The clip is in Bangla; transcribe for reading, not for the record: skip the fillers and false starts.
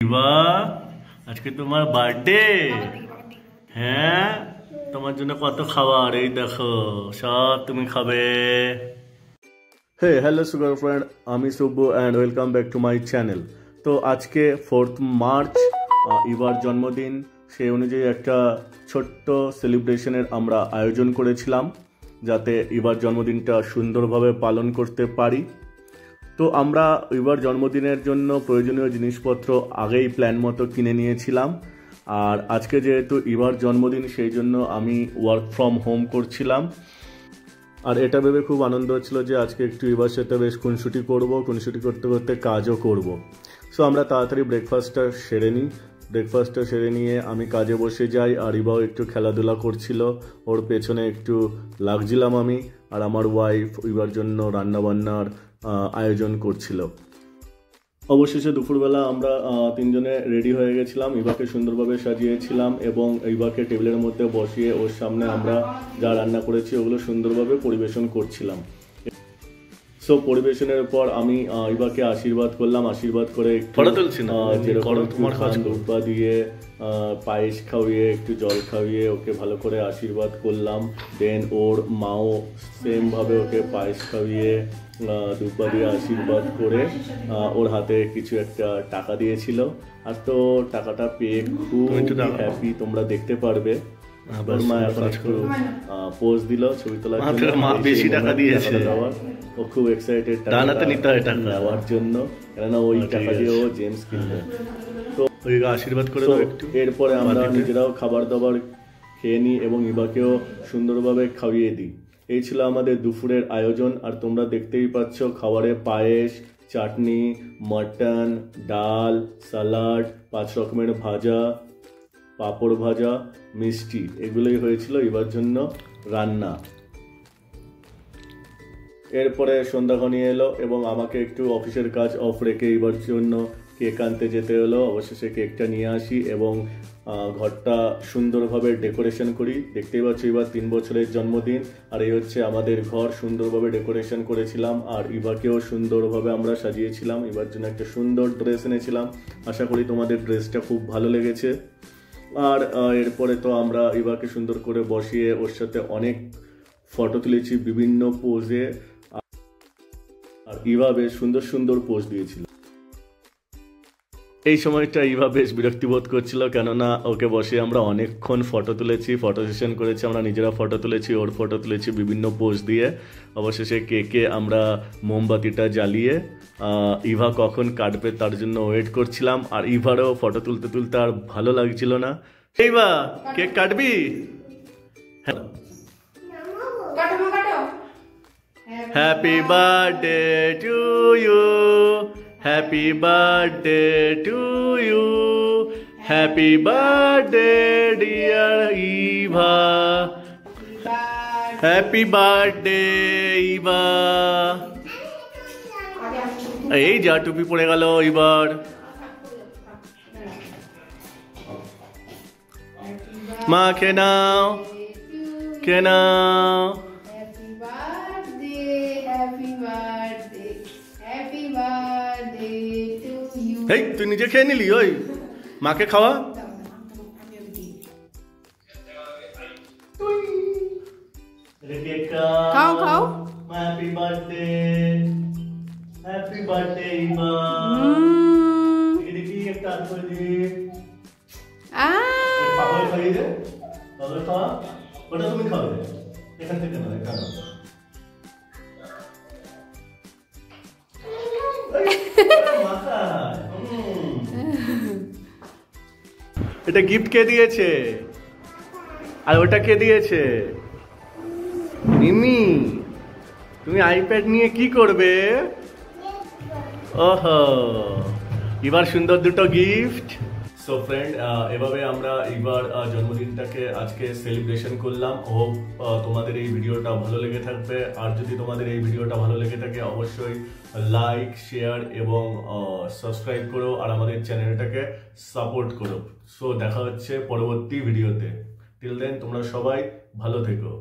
ইভা, আজকে তোমার বার্থডে। হ্যাঁ, তোমার জন্য কত খাবার, এই দেখো সব তুমি খাবে। হে হ্যালো সুগার ফ্রেন্ড, আমি Subbu and welcome back to my channel. তো আজকে 4th মার্চ ইভার জন্মদিন, সেই অনুযায়ী একটা ছোট্ট সেলিব্রেশনের আমরা আয়োজন করেছিলাম যাতে ইভার জন্মদিনটা সুন্দরভাবে পালন করতে পারি। তো আমরা ইভার জন্মদিনের জন্য প্রয়োজনীয় জিনিসপত্র আগেই প্ল্যান মতো কিনে নিয়েছিলাম। আর আজকে যেহেতু ইভার জন্মদিন, সেই জন্য আমি ওয়ার্ক ফ্রম হোম করছিলাম। আর এটা ভেবে খুব আনন্দ হচ্ছিল যে আজকে একটু ইভার সাথে বেশ খুনসুটি করবো, খুনসুটি করতে করতে কাজও করব। সো আমরা তাড়াতাড়ি ব্রেকফাস্টটা সেরে নিই। ব্রেকফাস্টটা সেরে নিয়ে আমি কাজে বসে যাই, আর ইভাও একটু খেলাধুলা করছিল, ওর পেছনে একটু লাগছিলাম আমি। আর আমার ওয়াইফ ইভার জন্য রান্নাবান্নার আয়োজন করছিল। অবশেষে দুপুরবেলা আমরা তিনজনে রেডি হয়ে গেছিলাম, ইভাকে সুন্দরভাবে সাজিয়েছিলাম এবং ইভাকে টেবিলের মধ্যে বসিয়ে ওর সামনে আমরা যা রান্না করেছি ওগুলো সুন্দরভাবে পরিবেশন করছিলাম। সো পরিবেশনের পর আমি ইভাকে আশীর্বাদ করলাম, আশীর্বাদ করে দুব্বা দিয়ে পায়েস খাওয়িয়ে একটু জল খাওয়িয়ে ওকে ভালো করে আশীর্বাদ করলাম। দেন ওর মাও সেমভাবে ওকে পায়েস খাওয়িয়ে দুব্বা দিয়ে আশীর্বাদ করে ওর হাতে কিছু একটা টাকা দিয়েছিল। আর তো টাকাটা পেয়ে খুব হ্যাপি, তোমরা দেখতে পারবে। মা এখন একটু পোজ দিল ছবি তোলার জন্য, বেশি টাকা দিয়েছে, ও খুব এক্সাইটেড নেওয়ার জন্য, কেননা ওই টাকা দিয়ে ও জেমস কিনবে। তো আশীর্বাদ করে দাও একটু। এরপরে আমরা নিজেরাও খাবার দাবার খেয়ে নিই এবং ইভাকেও সুন্দরভাবে খাইয়ে দিই। এই ছিল আমাদের দুপুরের আয়োজন। আর তোমরা দেখতেই পাচ্ছ খাবারে পায়েস, চাটনি, মাটন, ডাল, সালাড, 5 রকমের ভাজা, পাঁপড় ভাজা, মিষ্টি, এগুলোই হয়েছিল ইভার জন্য রান্না। এরপরে সন্ধ্যা ঘনিয়ে এলো এবং আমাকে একটু অফিসের কাজ অফ রেখে ইভার জন্য কেক আনতে যেতে হলো। অবশেষে কেকটা নিয়ে আসি এবং ঘরটা সুন্দরভাবে ডেকোরেশন করি। দেখতেই পাচ্ছ এবার 3 বছরের জন্মদিন, আর এই হচ্ছে আমাদের ঘর। সুন্দরভাবে ডেকোরেশন করেছিলাম আর ইভাকেও সুন্দরভাবে আমরা সাজিয়েছিলাম। এবার জন্য একটা সুন্দর ড্রেস এনেছিলাম, আশা করি তোমাদের ড্রেসটা খুব ভালো লেগেছে। আর এরপরে তো আমরা ইভাকে সুন্দর করে বসিয়ে ওর সাথে অনেক ফটো তুলেছি বিভিন্ন পোজে, আর ইভা বেশ সুন্দর সুন্দর পোজ দিয়েছিল। এই সময়টা ইভা বেশ বিরক্তিবোধ করছিল, কেননা ওকে বসে আমরা অনেকক্ষণ ফটো তুলেছি, ফটো সেশন করেছি, আমরা নিজেরা ফটো তুলেছি, ওর ফটো তুলেছি বিভিন্ন পোজ দিয়ে। অবশেষে কেকে আমরা মোমবাতিটা জ্বালিয়ে ইভা কখন কাটবে তার জন্য ওয়েট করছিলাম। আর ইভারও ফটো তুলতে তুলতে আর ভালো লাগছিল না। ইভা, কেক কাটবি? Happy birthday to you, happy birthday to you, happy birthday dear Eva, happy birthday Eva. এই যা টুপি পড়ে গেল এবার। মা কে নাও, কে নাও। এই তুই নিজে খেয়ে নিলি, ওই মাকে খাওয়া। খাও খাও। Happy birthday, happy birthday Eva. দেখি একটা হাত করে দি। খাওয়া খাইয়ে দে, তাহলে খাওয়া। ওটা তুমি খাবে, এখান থেকে না, এখানে। এটা গিফট কে দিয়েছে? আর ওটা কে দিয়েছে? মিমি। তুমি আইপ্যাড নিয়ে কি করবে? ওহো, এবার সুন্দর দুটো গিফট। সো ফ্রেন্ড, এভাবে আমরা এবার জন্মদিনটাকে আজকে সেলিব্রেশন করলাম। হোপ তোমাদের এই ভিডিওটা ভালো লেগে থাকবে। আর যদি তোমাদের এই ভিডিওটা ভালো লেগে থাকে অবশ্যই লাইক, শেয়ার এবং সাবস্ক্রাইব করো আর আমাদের চ্যানেলটাকে সাপোর্ট করো। সো দেখা হচ্ছে পরবর্তী ভিডিওতে। টিল দেন তোমরা সবাই ভালো থেকো।